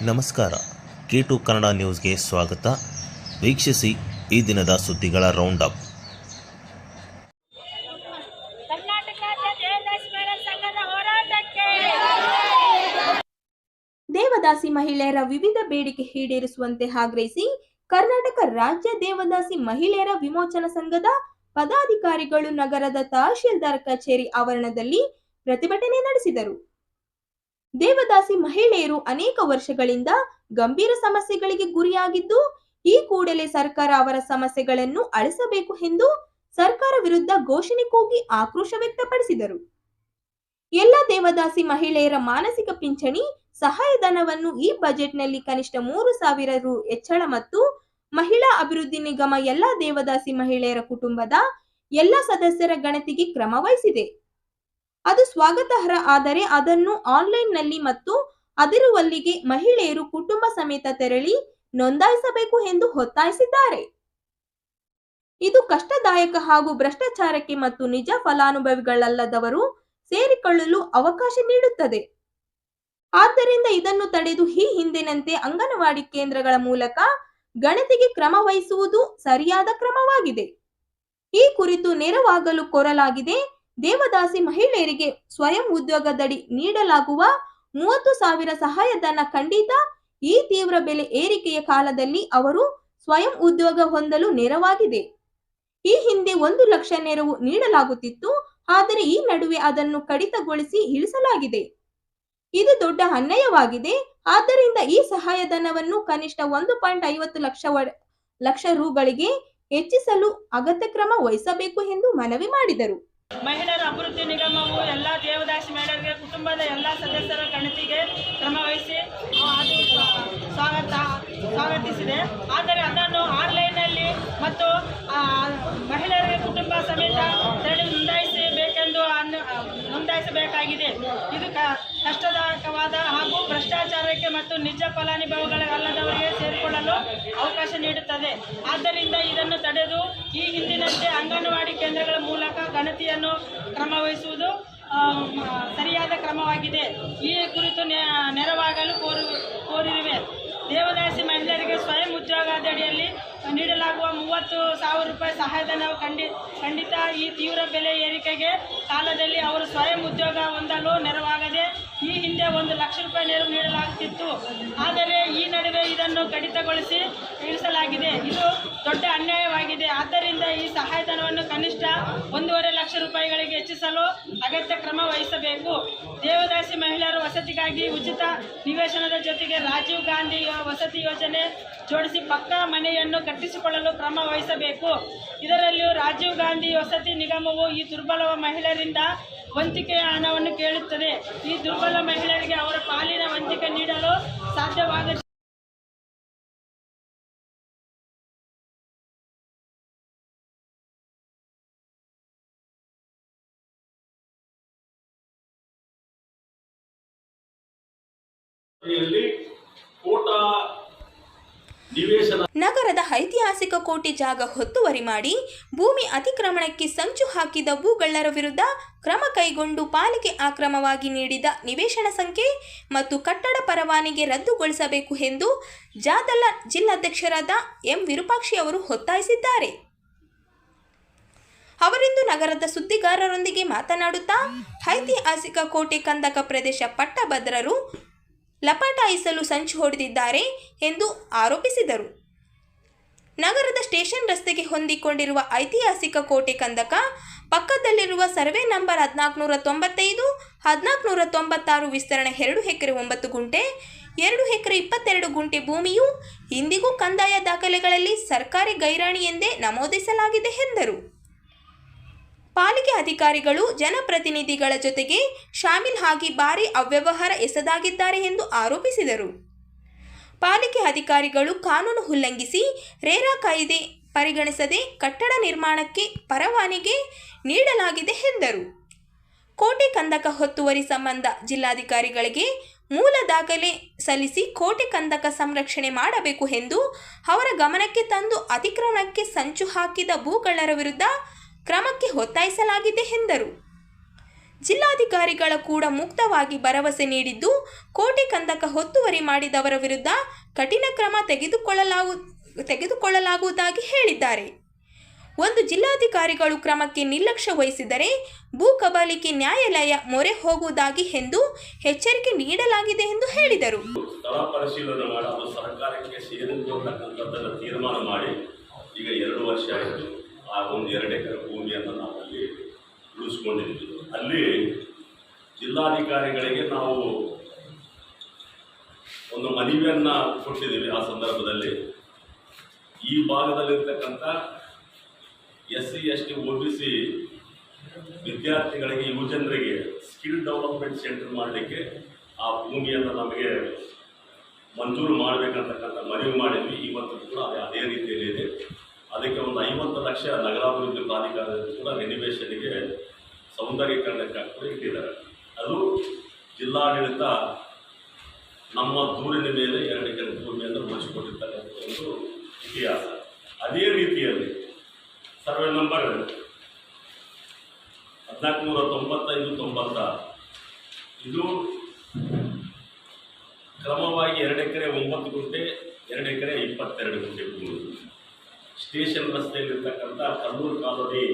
ನಮಸ್ಕಾರ. K2 ಕನ್ನಡ ನ್ಯೂಸ್ಗೆ ಸ್ವಾಗತ. ವೀಕ್ಷಿಸಿ ಈ ದಿನದ ಸುದ್ದಿಗಳ ರೌಂಡ್ ಅಪ್. ದೇವದಾಸಿ ಮಹಿಳೆಯರ ವಿವಿಧ ಬೇಡಿಕೆ ಈಡೇರಿಸುವಂತೆ ಆಗ್ರಹಿಸಿ ಕರ್ನಾಟಕ ರಾಜ್ಯ ದೇವದಾಸಿ ಮಹಿಳೆಯರ ವಿಮೋಚನಾ ಸಂಘದ ಪದಾಧಿಕಾರಿಗಳು ನಗರದ ತಹಶೀಲ್ದಾರ್ ಕಚೇರಿ ಆವರಣದಲ್ಲಿ ಪ್ರತಿಭಟನೆ ನಡೆಸಿದರು. ದೇವದಾಸಿ ಮಹಿಳೆಯರು ಅನೇಕ ವರ್ಷಗಳಿಂದ ಗಂಭೀರ ಸಮಸ್ಯೆಗಳಿಗೆ ಗುರಿಯಾಗಿದ್ದು, ಈ ಕೂಡಲೇ ಸರ್ಕಾರ ಅವರ ಸಮಸ್ಯೆಗಳನ್ನು ಅಳಿಸಬೇಕು ಎಂದು ಸರ್ಕಾರ ವಿರುದ್ಧ ಘೋಷಣೆ ಕೂಗಿ ಆಕ್ರೋಶ ವ್ಯಕ್ತಪಡಿಸಿದರು. ಎಲ್ಲ ದೇವದಾಸಿ ಮಹಿಳೆಯರ ಮಾನಸಿಕ ಪಿಂಚಣಿ ಸಹಾಯಧನವನ್ನು ಈ ಬಜೆಟ್ನಲ್ಲಿ ಕನಿಷ್ಠ 3,000 ರು ಹೆಚ್ಚಳ ಮತ್ತು ಮಹಿಳಾ ಅಭಿವೃದ್ಧಿ ನಿಗಮ ಎಲ್ಲ ದೇವದಾಸಿ ಮಹಿಳೆಯರ ಕುಟುಂಬದ ಎಲ್ಲ ಸದಸ್ಯರ ಗಣತಿಗೆ ಕ್ರಮ ವಹಿಸಿದೆ. ಅದು ಸ್ವಾಗತಾರ್ಹ, ಆದರೆ ಅದನ್ನು ಆನ್ಲೈನ್ನಲ್ಲಿ ಮತ್ತು ಅದಿರುವಲ್ಲಿಗೆ ಮಹಿಳೆಯರು ಕುಟುಂಬ ಸಮೇತ ತೆರಳಿ ನೋಂದಾಯಿಸಬೇಕು ಎಂದು ಒತ್ತಾಯಿಸಿದ್ದಾರೆ. ಇದು ಕಷ್ಟದಾಯಕ ಹಾಗೂ ಭ್ರಷ್ಟಾಚಾರಕ್ಕೆ ಮತ್ತು ನಿಜ ಫಲಾನುಭವಿಗಳಲ್ಲದವರು ಸೇರಿಕೊಳ್ಳಲು ಅವಕಾಶ ನೀಡುತ್ತದೆ. ಆದ್ದರಿಂದ ಇದನ್ನು ತಡೆದು ಈ ಹಿಂದಿನಂತೆ ಅಂಗನವಾಡಿ ಕೇಂದ್ರಗಳ ಮೂಲಕ ಗಣತಿಗೆ ಕ್ರಮ ವಹಿಸುವುದು ಸರಿಯಾದ ಕ್ರಮವಾಗಿದೆ. ಈ ಕುರಿತು ನೆರವಾಗಲು ಕೋರಲಾಗಿದೆ. ದೇವದಾಸಿ ಮಹಿಳೆಯರಿಗೆ ಸ್ವಯಂ ಉದ್ಯೋಗದಡಿ ನೀಡಲಾಗುವ 30,000 ಸಹಾಯಧನ ಖಂಡಿತ ಈ ತೀವ್ರ ಬೆಲೆ ಏರಿಕೆಯ ಕಾಲದಲ್ಲಿ ಅವರು ಸ್ವಯಂ ಉದ್ಯೋಗ ಹೊಂದಲು ನೆರವಾಗಿದೆ. ಈ ಹಿಂದೆ 1 ಲಕ್ಷ ನೆರವು ನೀಡಲಾಗುತ್ತಿತ್ತು, ಆದರೆ ಈ ನಡುವೆ ಅದನ್ನು ಕಡಿತಗೊಳಿಸಿ ಇಳಿಸಲಾಗಿದೆ. ಇದು ದೊಡ್ಡ ಅನ್ಯಾಯವಾಗಿದೆ. ಆದ್ದರಿಂದ ಈ ಸಹಾಯಧನವನ್ನು ಕನಿಷ್ಠ 1.50 ಲಕ್ಷ ರುಗಳಿಗೆ ಹೆಚ್ಚಿಸಲು ಅಗತ್ಯ ಕ್ರಮ ವಹಿಸಬೇಕು ಎಂದು ಮನವಿ ಮಾಡಿದರು. ಮಹಿಳೆಯರ ಅಭಿವೃದ್ಧಿ ನಿಗಮವು ಎಲ್ಲ ದೇವದಾಸಿ ಮಹಿಳೆಯರಿಗೆ ಕುಟುಂಬದ ಎಲ್ಲ ಸದಸ್ಯರ ಗಣತಿಗೆ ಕ್ರಮ ವಹಿಸಿ ಅದು ಸ್ವಾಗತಿಸಿದೆ. ಆದರೆ ಅದನ್ನು ಆನ್ಲೈನ್ನಲ್ಲಿ ಮತ್ತು ಮಹಿಳೆಯರಿಗೆ ಕುಟುಂಬ ಸಮೇತ ತೆರಳಿ ನೋಂದಾಯಿಸಬೇಕಾಗಿದೆ. ಇದು ಕಷ್ಟದಾಯಕವಾದ ಹಾಗೂ ಭ್ರಷ್ಟಾಚಾರಕ್ಕೆ ಮತ್ತು ನಿಜ ಫಲಾನುಭವಿಗಳಲ್ಲದವರಿಗೆ ಸೇರಿಕೊಳ್ಳಲು ಅವಕಾಶ ನೀಡುತ್ತದೆ. ಆದ್ದರಿಂದ ಇದನ್ನು ತಡೆದು ಈ ಹಿಂದಿನಂತೆ ಅಂಗನವಾಡಿ ಕೇಂದ್ರಗಳ ಮೂಲಕ ಗಣತಿಯನ್ನು ಕ್ರಮವಹಿಸುವುದು ಸರಿಯಾದ ಕ್ರಮವಾಗಿದೆ. ಈ ಕುರಿತು ನೆರವಾಗಲು ಕೋರಿರುವೆ. ದೇವದಾಸಿ ಮಹಿಳೆಯರಿಗೆ ಸ್ವಯಂ ಉದ್ಯೋಗದಡಿಯಲ್ಲಿ ನೀಡಲಾಗುವ 30,000 ರೂಪಾಯಿ ಸಹಾಯಧನವು ಖಂಡಿತ ಈ ತೀವ್ರ ಬೆಲೆ ಏರಿಕೆಗೆ ಕಾಲದಲ್ಲಿ ಅವರು ಸ್ವಯಂ ಉದ್ಯೋಗ ಹೊಂದಲು ನೆರವಾಗದೆ ಈ ಹಿಂದೆ 1 ಲಕ್ಷ ರೂಪಾಯಿ ನೆರವು ನೀಡಲಾಗುತ್ತಿತ್ತು, ಆದರೆ ಈ ನಡುವೆ ಇದನ್ನು ಕಡಿತಗೊಳಿಸಿ ಇಳಿಸಲಾಗಿದೆ. ಇದು ದೊಡ್ಡ ಅನ್ಯಾಯವಾಗಿದೆ. ಆದ್ದರಿಂದ ಈ ಸಹಾಯಧನವನ್ನು ಕನಿಷ್ಠ 1.5 ಲಕ್ಷ ರೂಪಾಯಿಗಳಿಗೆ ಹೆಚ್ಚಿಸಲು ಅಗತ್ಯ ಕ್ರಮ ವಹಿಸಬೇಕು. ದೇವದಾಸಿ ಮಹಿಳೆಯರ ವಸತಿಗಾಗಿ ಉಚಿತ ನಿವೇಶನದ ಜೊತೆಗೆ ರಾಜೀವ್ ಗಾಂಧಿ ವಸತಿ ಯೋಜನೆ ಜೋಡಿಸಿ ಪಕ್ಕಾ ಮನೆಯನ್ನು ಕಟ್ಟಿಸಿಕೊಳ್ಳಲು ಕ್ರಮ ವಹಿಸಬೇಕು. ಇದರಲ್ಲಿಯೂ ರಾಜೀವ್ ಗಾಂಧಿ ವಸತಿ ನಿಗಮವು ಈ ದುರ್ಬಲ ಮಹಿಳೆಯರಿಂದ ವಂತಿಕೆಯ ಹಣವನ್ನು ಕೇಳುತ್ತದೆ. ಈ ದುರ್ಬಲ ಮಹಿಳೆಯರಿಗೆ ಅವರ ಪಾಲಿನ ವಂತಿಕೆ ನೀಡಲು ಸಾಧ್ಯವಾಗದೆ ನಗರದ ಐತಿಹಾಸಿಕ ಕೋಟೆ ಜಾಗ ಒತ್ತುವರಿ ಮಾಡಿ ಭೂಮಿ ಅತಿಕ್ರಮಣಕ್ಕೆ ಸಂಚು ಹಾಕಿದ ಭೂಗಳ್ಳರ ವಿರುದ್ಧ ಕ್ರಮ ಕೈಗೊಂಡು ಪಾಲಿಕೆ ಅಕ್ರಮವಾಗಿ ನೀಡಿದ ನಿವೇಶನ ಸಂಖ್ಯೆ ಮತ್ತು ಕಟ್ಟಡ ಪರವಾನಗಿ ರದ್ದುಗೊಳಿಸಬೇಕು ಎಂದು ಜಾದಲ ಜಿಲ್ಲಾಧ್ಯಕ್ಷರಾದ ಎಂ ವಿರೂಪಾಕ್ಷಿ ಅವರು ಒತ್ತಾಯಿಸಿದ್ದಾರೆ. ಅವರಿಂದು ನಗರದ ಸುದ್ದಿಗಾರರೊಂದಿಗೆ ಮಾತನಾಡುತ್ತಾ, ಐತಿಹಾಸಿಕ ಕೋಟೆ ಕಂದಕ ಪ್ರದೇಶ ಪಟ್ಟಭದ್ರರು ಲಪಟಾಯಿಸಲು ಸಂಚು ಹೊಡೆದಿದ್ದಾರೆ ಎಂದು ಆರೋಪಿಸಿದರು. ನಗರದ ಸ್ಟೇಷನ್ ರಸ್ತೆಗೆ ಹೊಂದಿಕೊಂಡಿರುವ ಐತಿಹಾಸಿಕ ಕೋಟೆ ಕಂದಕ ಪಕ್ಕದಲ್ಲಿರುವ ಸರ್ವೆ ನಂಬರ್ 1495, 1496 ವಿಸ್ತರಣೆ 2 ಎಕರೆ 9 ಗುಂಟೆ, 2 ಎಕರೆ 22 ಗುಂಟೆ ಭೂಮಿಯು ಇಂದಿಗೂ ಕಂದಾಯ ದಾಖಲೆಗಳಲ್ಲಿ ಸರ್ಕಾರಿ ಗೈರಾಣಿ ಎಂದೇ ನಮೂದಿಸಲಾಗಿದೆ ಎಂದರು. ಪಾಲಿಕೆ ಅಧಿಕಾರಿಗಳು ಜನಪ್ರತಿನಿಧಿಗಳ ಜೊತೆಗೆ ಶಾಮೀಲ್ ಆಗಿ ಭಾರೀ ಅವ್ಯವಹಾರ ಎಸಗಿದ್ದಾರೆ ಎಂದು ಆರೋಪಿಸಿದರು. ಪಾಲಿಕೆ ಅಧಿಕಾರಿಗಳು ಕಾನೂನು ಉಲ್ಲಂಘಿಸಿ ರೇರಾ ಕಾಯ್ದೆ ಪರಿಗಣಿಸದೆ ಕಟ್ಟಡ ನಿರ್ಮಾಣಕ್ಕೆ ಪರವಾನಗಿ ನೀಡಲಾಗಿದೆ ಎಂದರು. ಕೋಟೆ ಕಂದಕ ಒತ್ತುವರಿ ಸಂಬಂಧ ಜಿಲ್ಲಾಧಿಕಾರಿಗಳಿಗೆ ಮೂಲ ದಾಖಲೆ ಸಲ್ಲಿಸಿ ಕೋಟೆ ಕಂದಕ ಸಂರಕ್ಷಣೆ ಮಾಡಬೇಕು ಎಂದು ಅವರ ಗಮನಕ್ಕೆ ತಂದು ಅತಿಕ್ರಮಣಕ್ಕೆ ಸಂಚು ಹಾಕಿದ ಭೂಗಳ್ಳರ ವಿರುದ್ಧ ಕ್ರಮಕ್ಕೆ ಒತ್ತಾಯಿಸಲಾಗಿದೆ ಎಂದರು. ಜಿಲ್ಲಾಧಿಕಾರಿಗಳ ಕೂಡ ಮುಕ್ತವಾಗಿ ಭರವಸೆ ನೀಡಿದ್ದು, ಕೋಟೆ ಕಂದಕ ಒತ್ತುವರಿ ಮಾಡಿದವರ ವಿರುದ್ಧ ಕಠಿಣ ಕ್ರಮ ತೆಗೆದುಕೊಳ್ಳಲಾಗುವುದಾಗಿ ಹೇಳಿದ್ದಾರೆ. ಒಂದು ಜಿಲ್ಲಾಧಿಕಾರಿಗಳು ಕ್ರಮಕ್ಕೆ ನಿರ್ಲಕ್ಷ್ಯ ವಹಿಸಿದರೆ ಭೂ ಕಬಳಿಕೆ ನ್ಯಾಯಾಲಯ ಮೊರೆ ಹೋಗುವುದಾಗಿ ಎಂದು ಎಚ್ಚರಿಕೆ ನೀಡಲಾಗಿದೆ ಎಂದು ಹೇಳಿದರು. ಸ್ಥಳ ಪರಿಶೀಲನೆ ಮಾಡಿ ಅದು ಸರ್ಕಾರಕ್ಕೆ ಸೇರಿರ್ತಕ್ಕಂಥದ್ದನ್ನು ತೀರ್ಮಾನ ಮಾಡಿ ಈಗ 2 ವರ್ಷ ಆಯಿತು. ಆ ಒಂದು 2 ಎಕರೆ ಭೂಮಿಯನ್ನು ನಾವು ಅಲ್ಲಿ ಉಳಿಸ್ಕೊಂಡಿದ್ದೀವಿ. ಅಲ್ಲಿ ಜಿಲ್ಲಾಧಿಕಾರಿಗಳಿಗೆ ನಾವು ಒಂದು ಮನವಿಯನ್ನು ಕೊಟ್ಟಿದ್ದೀವಿ. ಆ ಸಂದರ್ಭದಲ್ಲಿ ಈ ಭಾಗದಲ್ಲಿರ್ತಕ್ಕಂಥ SC ST OBC ವಿದ್ಯಾರ್ಥಿಗಳಿಗೆ, ಯುವಜನರಿಗೆ ಸ್ಕಿಲ್ ಡೆವಲಪ್ಮೆಂಟ್ ಸೆಂಟರ್ ಮಾಡಲಿಕ್ಕೆ ಆ ಭೂಮಿಯನ್ನು ನಮಗೆ ಮಂಜೂರು ಮಾಡಬೇಕಂತಕ್ಕಂಥ ಮನವಿ ಮಾಡಿದ್ವಿ. ಇವತ್ತು ಕೂಡ ಅದೇ ರೀತಿಯಲ್ಲಿದೆ. ಅದಕ್ಕೆ ಒಂದು 50 ಲಕ್ಷ ನಗರಾಭಿವೃದ್ಧಿ ಪ್ರಾಧಿಕಾರದಲ್ಲಿ ಕೂಡ ರೆನಿವೇಷನ್ಗೆ ಸೌಂದರ್ಯೀಕರಣಕ್ಕೆ ಕೂಡ ಇಟ್ಟಿದ್ದಾರೆ. ಅದು ಜಿಲ್ಲಾಡಳಿತ ನಮ್ಮ ದೂರಿನ ಮೇಲೆ 2 ಎಕರೆ ಭೂಮಿಯನ್ನು ಉಳಿಸಿಕೊಟ್ಟಿರ್ತಕ್ಕಂಥ ಒಂದು ಇತಿಹಾಸ. ಅದೇ ರೀತಿಯಲ್ಲಿ ಸರ್ವೆ ನಂಬರ್ 1495-96 ಇದು ಕ್ರಮವಾಗಿ 2 ಎಕರೆ 9 ಗುಂಟೆ, 2 ಎಕರೆ 22 ಗುಂಟೆ ಭೂಮಿ ಸ್ಟೇಷನ್ ರಸ್ತೆಯಲ್ಲಿರ್ತಕ್ಕಂಥ ಕಲ್ಲೂರು ಕಾಲೋನಿ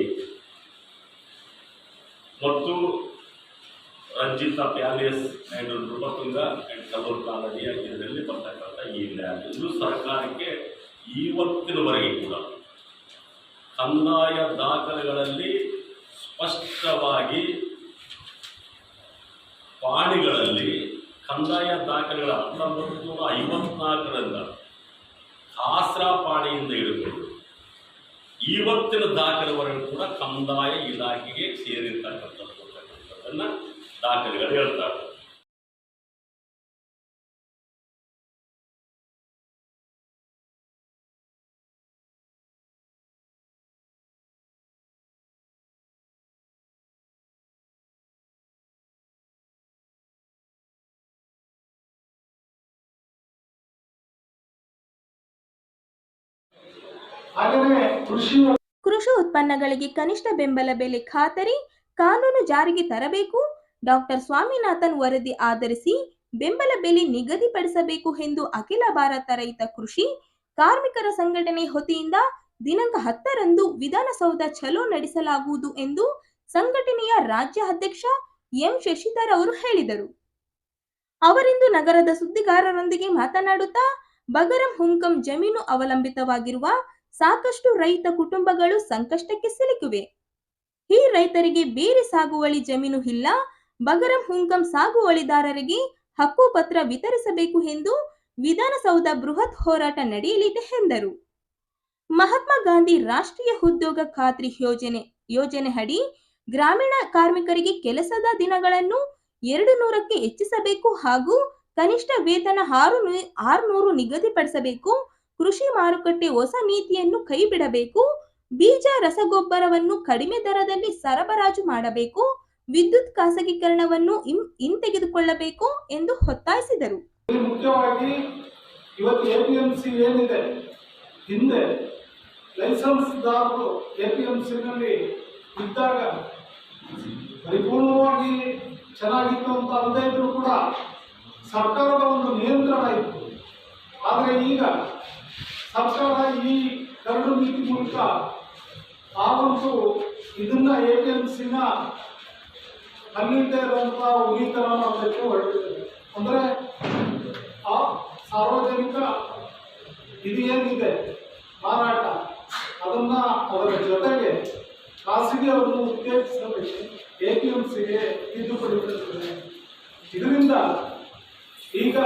ಮತ್ತು Ranjita Palace and Nripatunga and Kallur ಕಾಲೋನಿಯ ಇದರಲ್ಲಿ ಬರ್ತಕ್ಕಂಥ ಈ ಲ್ಯಾಂಡ್ ಇದು ಸರ್ಕಾರಕ್ಕೆ ಇವತ್ತಿನವರೆಗೆ ಕೂಡ ಕಂದಾಯ ದಾಖಲೆಗಳಲ್ಲಿ ಸ್ಪಷ್ಟವಾಗಿ ಪಾಣಿಗಳಲ್ಲಿ ಕಂದಾಯ ದಾಖಲೆಗಳ 1954ರಿಂದ ಆಸರಾ ಪಾಣಿಯಿಂದ ಹಿಡಿದುಕೊಂಡು ಇವತ್ತಿನ ದಾಖಲೆವರೆಗೂ ಕೂಡ ಕಂದಾಯ ಇಲಾಖೆಗೆ ಸೇರಿರ್ತಕ್ಕಂಥದ್ದನ್ನು ದಾಖಲೆಗಳು ಹೇಳ್ತಾರೆ. ಕೃಷಿ ಉತ್ಪನ್ನಗಳಿಗೆ ಕನಿಷ್ಠ ಬೆಂಬಲ ಬೆಲೆ ಖಾತರಿ ಕಾನೂನು ಜಾರಿಗೆ ತರಬೇಕು. ಡಾಕ್ಟರ್ ಸ್ವಾಮಿನಾಥನ್ ವರದಿ ಆಧರಿಸಿ ಬೆಂಬಲ ಬೆಲೆ ನಿಗದಿಪಡಿಸಬೇಕು ಎಂದು ಅಖಿಲ ಭಾರತ ರೈತ ಕೃಷಿ ಕಾರ್ಮಿಕರ ಸಂಘಟನೆ ವತಿಯಿಂದ ದಿನಾಂಕ 10ರಂದು ವಿಧಾನಸೌಧ ಚಲೋ ನಡೆಸಲಾಗುವುದು ಎಂದು ಸಂಘಟನೆಯ ರಾಜ್ಯ ಅಧ್ಯಕ್ಷ ಎಂ ಶಶಿಧರ್ ಅವರು ಹೇಳಿದರು. ಅವರಿಂದು ನಗರದ ಸುದ್ದಿಗಾರರೊಂದಿಗೆ ಮಾತನಾಡುತ್ತಾ ಬಗರಂ ಹುಂಕಂ ಜಮೀನು ಅವಲಂಬಿತವಾಗಿರುವ ಸಾಕಷ್ಟು ರೈತ ಕುಟುಂಬಗಳು ಸಂಕಷ್ಟಕ್ಕೆ ಸಿಲುಕಿವೆ. ಈ ರೈತರಿಗೆ ಬೇರೆ ಸಾಗುವಳಿ ಜಮೀನು ಇಲ್ಲ. ಬಗರಂ ಹುಂಕಂ ಸಾಗುವಳಿದಾರರಿಗೆ ಹಕ್ಕುಪತ್ರ ವಿತರಿಸಬೇಕು ಎಂದು ವಿಧಾನಸೌಧ ಬೃಹತ್ ಹೋರಾಟ ನಡೆಯಲಿದೆ ಎಂದರು. ಮಹಾತ್ಮ ಗಾಂಧಿ ರಾಷ್ಟ್ರೀಯ ಉದ್ಯೋಗ ಖಾತ್ರಿ ಯೋಜನೆ ಅಡಿ ಗ್ರಾಮೀಣ ಕಾರ್ಮಿಕರಿಗೆ ಕೆಲಸದ ದಿನಗಳನ್ನು 200ಕ್ಕೆ ಹೆಚ್ಚಿಸಬೇಕು ಹಾಗೂ ಕನಿಷ್ಠ ವೇತನ 600 ನಿಗದಿಪಡಿಸಬೇಕು. ಕೃಷಿ ಮಾರುಕಟ್ಟೆ ಹೊಸ ನೀತಿಯನ್ನು ಕೈಬಿಡಬೇಕು. ಬೀಜ ರಸಗೊಬ್ಬರವನ್ನು ಕಡಿಮೆ ದರದಲ್ಲಿ ಸರಬರಾಜು ಮಾಡಬೇಕು. ವಿದ್ಯುತ್ ಖಾಸಗೀಕರಣವನ್ನು ಹಿಂತೆಗೆದುಕೊಳ್ಳಬೇಕು ಎಂದು ಒತ್ತಾಯಿಸಿದರು. ಮುಖ್ಯವಾಗಿ ಇವತ್ತು APMC ಏನಿದೆ, ಹಿಂದೆ ಲೈಸೆನ್ಸ್ದಾರರು APMCನಲ್ಲಿ ಇದ್ದಾಗ ಪರಿಪೂರ್ಣವಾಗಿ ಚೆನ್ನಾಗಿತ್ತು ಅಂತ ಅಲ್ಲದೇ ಇದ್ರೂ ಕೂಡ ಸರ್ಕಾರದ ಒಂದು ನಿಯಂತ್ರಣ ಇತ್ತು. ಆದರೆ ಈಗ ಸರ್ಕಾರ ಈ ಕರಡು ನೀತಿ ಮೂಲಕ ಆ ಒಂದು ಇದನ್ನ APMCನ ಅಲ್ಲಿಂದ ಇರುವಂಥ ಉಳಿತನ ಮಾಡೋದಕ್ಕೆ ಹೊರಟಿದೆ. ಅಂದರೆ ಆ ಸಾರ್ವಜನಿಕ ಇದು ಏನಿದೆ ಮಾರಾಟ ಅದನ್ನ ಅದರ ಜೊತೆಗೆ ಖಾಸಗಿಯವರನ್ನು ಉತ್ತೇಜಿಸಬೇಕು. APMCಗೆ ತಿದ್ದುಪಡಿ ತರುತ್ತದೆ. ಇದರಿಂದ ಈಗ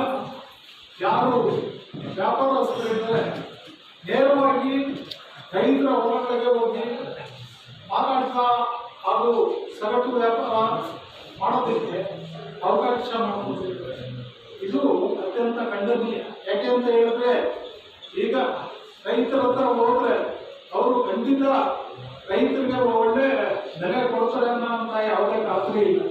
ಯಾರು ವ್ಯಾಪಾರಸ್ಥರಿದ್ದಾರೆ ನೇರವಾಗಿ ರೈತರ ಹೊಲಗಳಿಗೆ ಹೋಗಿ ಮಾರಾಟ ಹಾಗೂ ಸಗಟು ವ್ಯಾಪಾರ ಮಾಡೋದಕ್ಕೆ ಅವಕಾಶ ಮಾಡಿಕೊಟ್ಟಿದ್ದಾರೆ. ಇದು ಅತ್ಯಂತ ಖಂಡನೀಯ. ಯಾಕೆ ಅಂತ ಹೇಳಿದ್ರೆ ಈಗ ರೈತರ ಹತ್ರ ಹೋದ್ರೆ ಅವರು ಖಂಡಿತ ರೈತರಿಗೆ ಒಳ್ಳೆ ಬೆಲೆ ಕೊಡ್ತಾರೆ ಅನ್ನೋ ಯಾವುದೇ ಖಾತ್ರಿ ಇಲ್ಲ.